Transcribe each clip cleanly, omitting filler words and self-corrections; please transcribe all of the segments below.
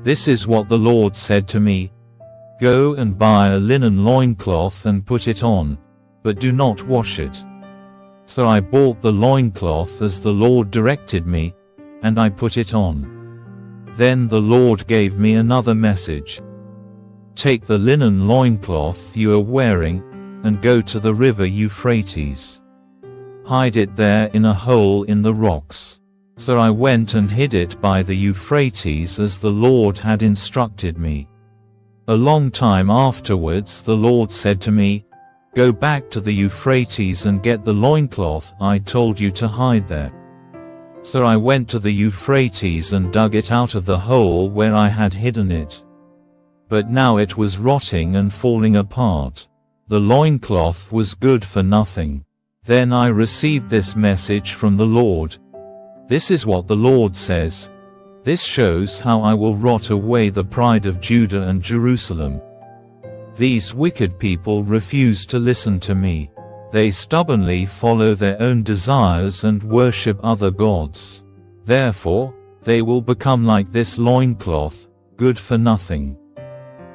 This is what the Lord said to me, Go and buy a linen loincloth and put it on, but do not wash it. So I bought the loincloth as the Lord directed me, and I put it on. Then the Lord gave me another message. Take the linen loincloth you are wearing, and go to the river Euphrates. Hide it there in a hole in the rocks. So I went and hid it by the Euphrates as the Lord had instructed me. A long time afterwards the Lord said to me, Go back to the Euphrates and get the loincloth I told you to hide there. So I went to the Euphrates and dug it out of the hole where I had hidden it. But now it was rotting and falling apart. The loincloth was good for nothing. Then I received this message from the Lord. This is what the Lord says. This shows how I will rot away the pride of Judah and Jerusalem. These wicked people refuse to listen to me. They stubbornly follow their own desires and worship other gods. Therefore, they will become like this loincloth, good for nothing.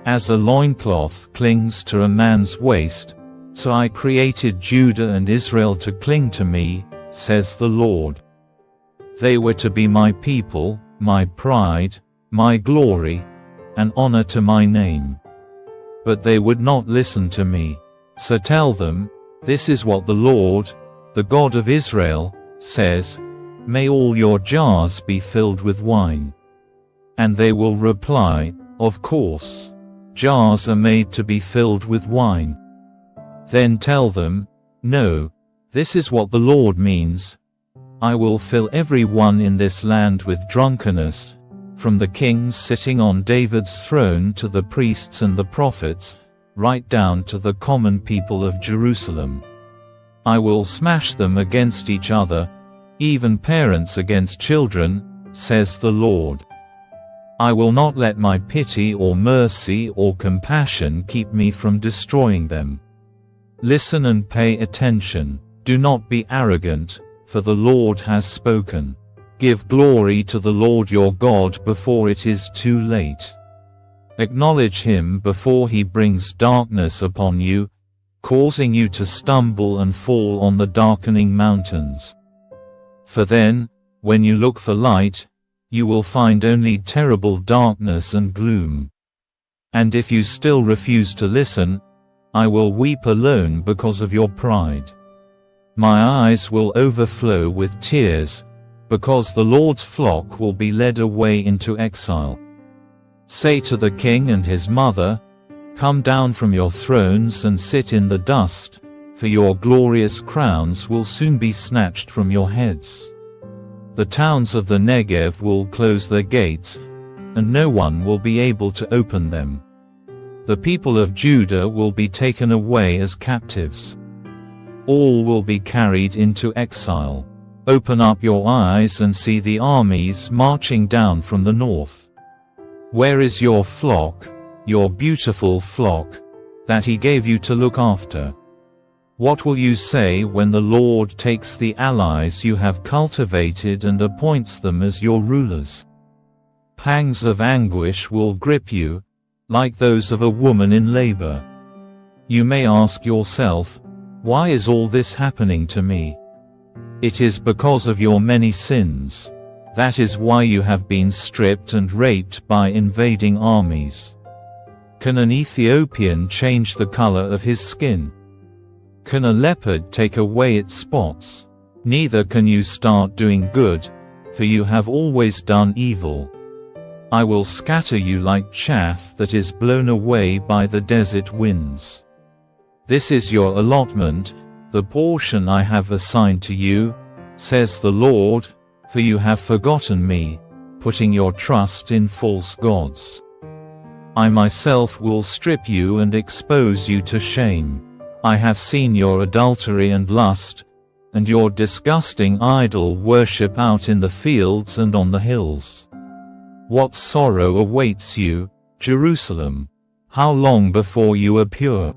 As a loincloth clings to a man's waist, so I created Judah and Israel to cling to me, says the Lord. They were to be my people, my pride, my glory, and honor to my name. But they would not listen to me. So tell them, This is what the Lord, the God of Israel, says, May all your jars be filled with wine. And they will reply, Of course. Jars are made to be filled with wine. Then tell them, No, this is what the Lord means. I will fill everyone in this land with drunkenness, from the kings sitting on David's throne to the priests and the prophets, right down to the common people of Jerusalem. I will smash them against each other, even parents against children, says the Lord. I will not let my pity or mercy or compassion keep me from destroying them. Listen and pay attention. Do not be arrogant, for the Lord has spoken. Give glory to the Lord your God before it is too late. Acknowledge him before he brings darkness upon you, causing you to stumble and fall on the darkening mountains. For then, when you look for light, you will find only terrible darkness and gloom. And if you still refuse to listen, I will weep alone because of your pride. My eyes will overflow with tears, because the Lord's flock will be led away into exile. Say to the king and his mother, Come down from your thrones and sit in the dust, for your glorious crowns will soon be snatched from your heads. The towns of the Negev will close their gates, and no one will be able to open them. The people of Judah will be taken away as captives. All will be carried into exile. Open up your eyes and see the armies marching down from the north. Where is your flock, your beautiful flock, that he gave you to look after? What will you say when the Lord takes the allies you have cultivated and appoints them as your rulers? Pangs of anguish will grip you, like those of a woman in labor. You may ask yourself, Why is all this happening to me? It is because of your many sins. That is why you have been stripped and raped by invading armies. Can an Ethiopian change the color of his skin? Can a leopard take away its spots? Neither can you start doing good, for you have always done evil. I will scatter you like chaff that is blown away by the desert winds. This is your allotment, the portion I have assigned to you, says the Lord, for you have forgotten me, putting your trust in false gods. I myself will strip you and expose you to shame. I have seen your adultery and lust, and your disgusting idol worship out in the fields and on the hills. What sorrow awaits you, Jerusalem? How long before you are pure?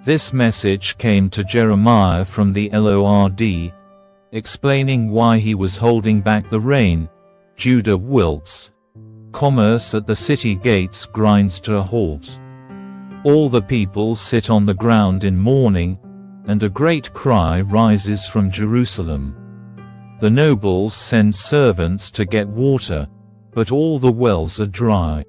This message came to Jeremiah from the Lord, explaining why he was holding back the rain. Judah wilts. Commerce at the city gates grinds to a halt. All the people sit on the ground in mourning, and a great cry rises from Jerusalem. The nobles send servants to get water, but all the wells are dry.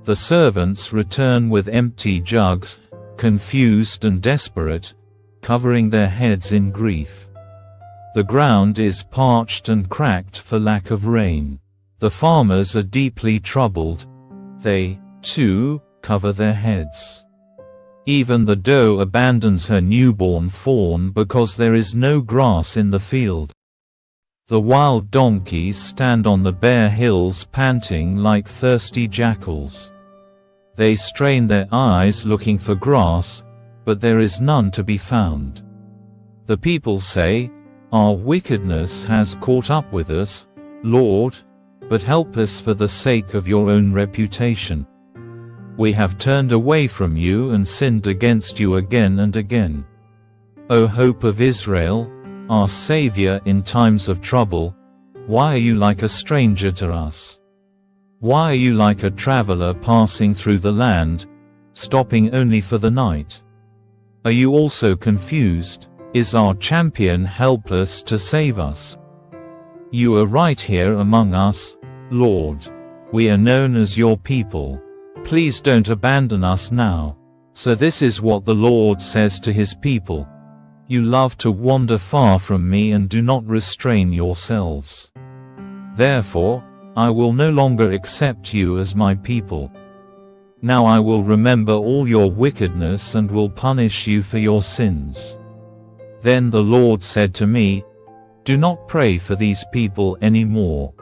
The servants return with empty jugs, confused and desperate, covering their heads in grief. The ground is parched and cracked for lack of rain. The farmers are deeply troubled. They, too, cover their heads. Even the doe abandons her newborn fawn because there is no grass in the field. The wild donkeys stand on the bare hills panting like thirsty jackals. They strain their eyes looking for grass, but there is none to be found. The people say, "Our wickedness has caught up with us, Lord, but help us for the sake of your own reputation. We have turned away from you and sinned against you again and again. O Hope of Israel, our Savior in times of trouble, why are you like a stranger to us? Why are you like a traveler passing through the land, stopping only for the night? Are you also confused? Is our champion helpless to save us? You are right here among us, Lord. We are known as your people. Please don't abandon us now." So this is what the Lord says to his people. You love to wander far from me and do not restrain yourselves. Therefore, I will no longer accept you as my people. Now I will remember all your wickedness and will punish you for your sins. Then the Lord said to me, "Do not pray for these people anymore.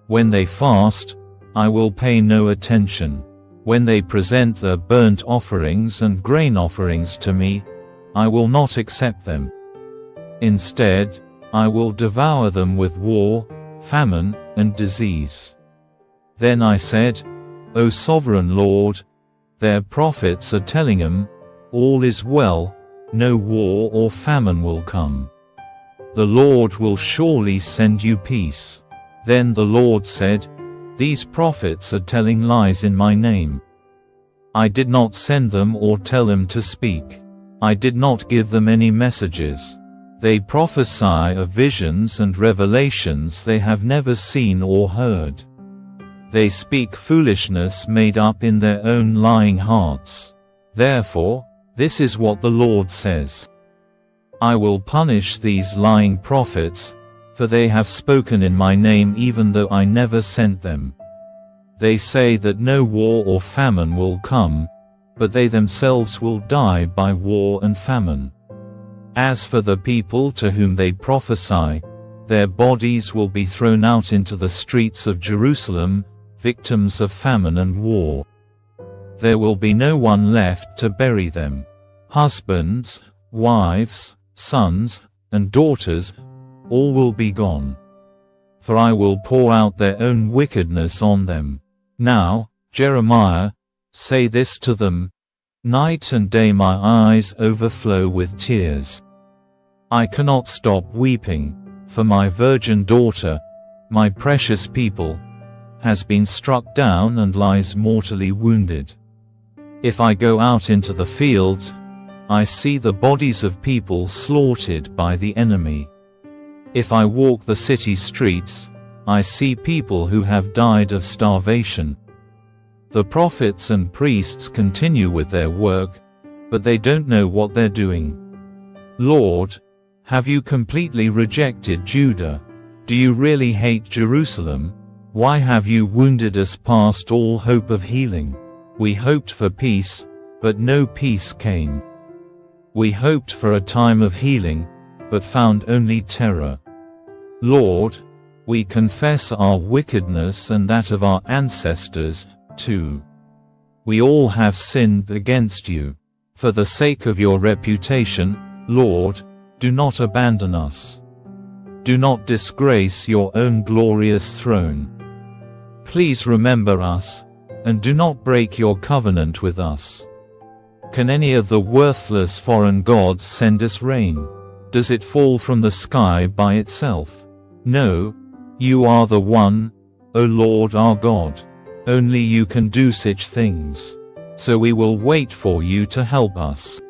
When they fast, I will pay no attention. When they present their burnt offerings and grain offerings to me, I will not accept them. Instead, I will devour them with war, famine, and disease." Then I said, "O sovereign Lord, their prophets are telling them, all is well, no war or famine will come. The Lord will surely send you peace." Then the Lord said, "These prophets are telling lies in my name. I did not send them or tell them to speak. I did not give them any messages. They prophesy of visions and revelations they have never seen or heard. They speak foolishness made up in their own lying hearts. Therefore, this is what the Lord says. I will punish these lying prophets, for they have spoken in my name even though I never sent them. They say that no war or famine will come, but they themselves will die by war and famine. As for the people to whom they prophesy, their bodies will be thrown out into the streets of Jerusalem, victims of famine and war. There will be no one left to bury them. Husbands, wives, sons, and daughters, all will be gone. For I will pour out their own wickedness on them. Now, Jeremiah, say this to them, night and day my eyes overflow with tears. I cannot stop weeping, for my virgin daughter, my precious people, has been struck down and lies mortally wounded. If I go out into the fields, I see the bodies of people slaughtered by the enemy. If I walk the city streets, I see people who have died of starvation. The prophets and priests continue with their work, but they don't know what they're doing. Lord, have you completely rejected Judah? Do you really hate Jerusalem? Why have you wounded us past all hope of healing? We hoped for peace, but no peace came. We hoped for a time of healing, but found only terror. Lord, we confess our wickedness and that of our ancestors, too. We all have sinned against you. For the sake of your reputation, Lord, do not abandon us. Do not disgrace your own glorious throne. Please remember us, and do not break your covenant with us. Can any of the worthless foreign gods send us rain? Does it fall from the sky by itself? No, you are the one, O Lord our God. Only you can do such things. So we will wait for you to help us.